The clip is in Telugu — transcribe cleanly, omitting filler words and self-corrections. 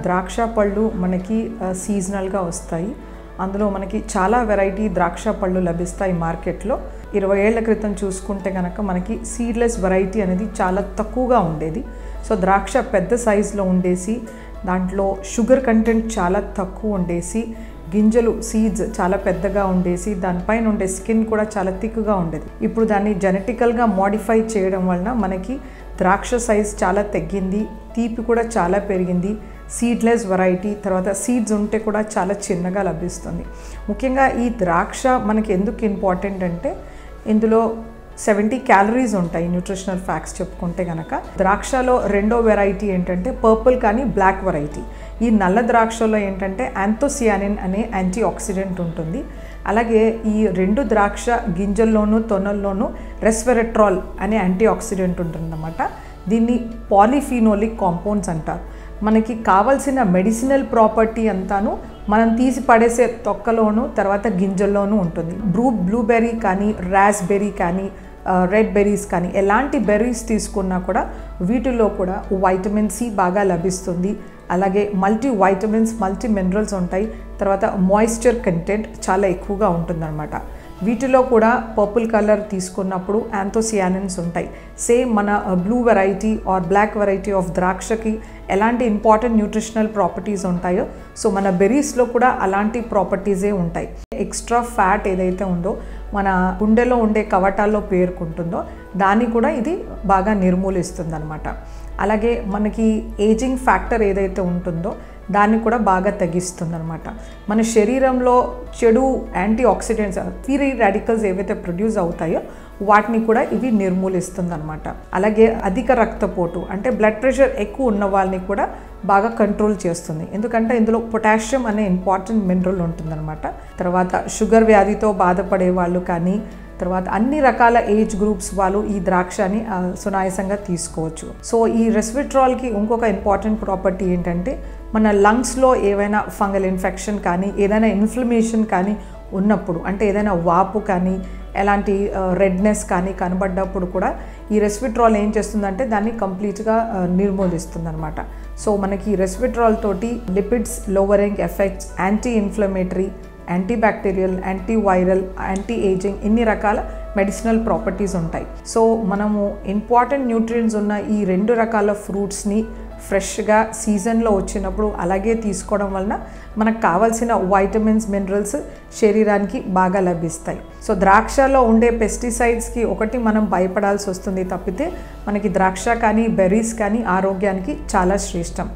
ద్రాక్ష పళ్ళు మనకి సీజనల్గా వస్తాయి. అందులో మనకి చాలా వెరైటీ ద్రాక్ష పళ్ళు లభిస్తాయి మార్కెట్లో. 20 ఏళ్ల క్రితం చూసుకుంటే కనుక మనకి సీడ్లెస్ వెరైటీ అనేది చాలా తక్కువగా ఉండేది. సో ద్రాక్ష పెద్ద సైజులో ఉండేసి దాంట్లో షుగర్ కంటెంట్ చాలా తక్కువ ఉండేసి గింజలు సీడ్స్ చాలా పెద్దగా ఉండేసి దానిపైన ఉండే స్కిన్ కూడా చాలా థిక్గా ఉండేది. ఇప్పుడు దాన్ని జెనెటికల్గా మోడిఫై చేయడం వలన మనకి ద్రాక్ష సైజ్ చాలా తగ్గింది, తీపి కూడా చాలా పెరిగింది. సీడ్లెస్ వెరైటీ, తర్వాత సీడ్స్ ఉంటే కూడా చాలా చిన్నగా లభిస్తుంది. ముఖ్యంగా ఈ ద్రాక్ష మనకి ఎందుకు ఇంపార్టెంట్ అంటే ఇందులో 70 క్యాలరీస్ ఉంటాయి. న్యూట్రిషనల్ ఫ్యాక్ట్స్ చెప్పుకుంటే కనుక ద్రాక్షలో రెండో వెరైటీ ఏంటంటే పర్పుల్ కానీ బ్లాక్ వెరైటీ. ఈ నల్ల ద్రాక్షలో ఏంటంటే యాంథోసియానిన్ అనే యాంటీ ఆక్సిడెంట్ ఉంటుంది. అలాగే ఈ రెండు ద్రాక్ష గింజల్లోనూ తొనల్లోనూ రెస్వెరట్రాల్ అనే యాంటీ ఆక్సిడెంట్ ఉంటుందన్నమాట. దీన్ని పాలిఫినోలిక్ కాంపౌండ్స్ అంటారు. మనకి కావాల్సిన మెడిసినల్ ప్రాపర్టీ అంతాను మనం తీసి పడేసే తొక్కలోను తర్వాత గింజల్లోనూ ఉంటుంది. బ్లూబెర్రీ కానీ రాస్బెర్రీ కానీ రెడ్ బెర్రీస్ కానీ ఎలాంటి బెర్రీస్ తీసుకున్నా కూడా వీటిలో కూడా వైటమిన్ సి బాగా లభిస్తుంది. అలాగే మల్టీ వైటమిన్స్, మల్టీ మినరల్స్ ఉంటాయి. తర్వాత మాయిశ్చర్ కంటెంట్ చాలా ఎక్కువగా ఉంటుందన్నమాట. వీటిలో కూడా పర్పుల్ కలర్ తీసుకున్నప్పుడు యాంథోసియానిన్స్ ఉంటాయి. సేమ్ మన blue variety or black variety of ద్రాక్షకి ఎలాంటి ఇంపార్టెంట్ న్యూట్రిషనల్ ప్రాపర్టీస్ ఉంటాయో సో మన బెర్రీస్లో కూడా అలాంటి ప్రాపర్టీసే ఉంటాయి. ఎక్స్ట్రా ఫ్యాట్ ఏదైతే ఉందో మన గుండెలో ఉండే కవటాల్లో పేరుకుంటుందో దాన్ని కూడా ఇది బాగా నిర్మూలిస్తుంది అనమాట. అలాగే మనకి ఏజింగ్ ఫ్యాక్టర్ ఏదైతే ఉంటుందో దాన్ని కూడా బాగా తగ్గిస్తుంది అనమాట. మన శరీరంలో చెడు యాంటీ ఆక్సిడెంట్స్ ఫ్రీ రాడికల్స్ ఏవైతే ప్రొడ్యూస్ అవుతాయో వాటిని కూడా ఇవి నిర్మూలిస్తుంది అనమాట. అలాగే అధిక రక్తపోటు అంటే బ్లడ్ ప్రెషర్ ఎక్కువ ఉన్న వాళ్ళని కూడా బాగా కంట్రోల్ చేస్తుంది. ఎందుకంటే ఇందులో పొటాషియం అనే ఇంపార్టెంట్ మినరల్ ఉంటుందన్నమాట. తర్వాత షుగర్ వ్యాధితో బాధపడే వాళ్ళు కానీ తర్వాత అన్ని రకాల ఏజ్ గ్రూప్స్ వాళ్ళు ఈ ద్రాక్షని సునాయాసంగా తీసుకోవచ్చు. సో ఈ రెస్వెట్రాల్కి ఇంకొక ఇంపార్టెంట్ ప్రాపర్టీ ఏంటంటే మన లంగ్స్లో ఏవైనా ఫంగల్ ఇన్ఫెక్షన్ కానీ ఏదైనా ఇన్ఫ్లమేషన్ కానీ ఉన్నప్పుడు అంటే ఏదైనా వాపు కానీ ఎలాంటి రెడ్నెస్ కానీ కనబడ్డప్పుడు కూడా ఈ రెస్వెట్రాల్ ఏం చేస్తుందంటే దాన్ని కంప్లీట్గా నిర్మూలిస్తుంది అనమాట. సో మనకి రెస్వెట్రాల్ తోటి lipids lowering effects, anti inflammatory, antibacterial, antiviral, anti ageing ఇన్ని రకాల మెడిసినల్ ప్రాపర్టీస్ ఉంటాయి. సో మనము ఇంపార్టెంట్ న్యూట్రియంట్స్ ఉన్న ఈ రెండు రకాల ఫ్రూట్స్ని ఫ్రెష్గా సీజన్లో వచ్చినప్పుడు అలాగే తీసుకోవడం వలన మనకు కావాల్సిన వైటమిన్స్, మినరల్స్ శరీరానికి బాగా లభిస్తాయి. సో ద్రాక్షలో ఉండే పెస్టిసైడ్స్కి ఒకటి మనం భయపడాల్సి వస్తుంది తప్పితే మనకి ద్రాక్ష కానీ బెర్రీస్ కానీ ఆరోగ్యానికి చాలా శ్రేష్టం.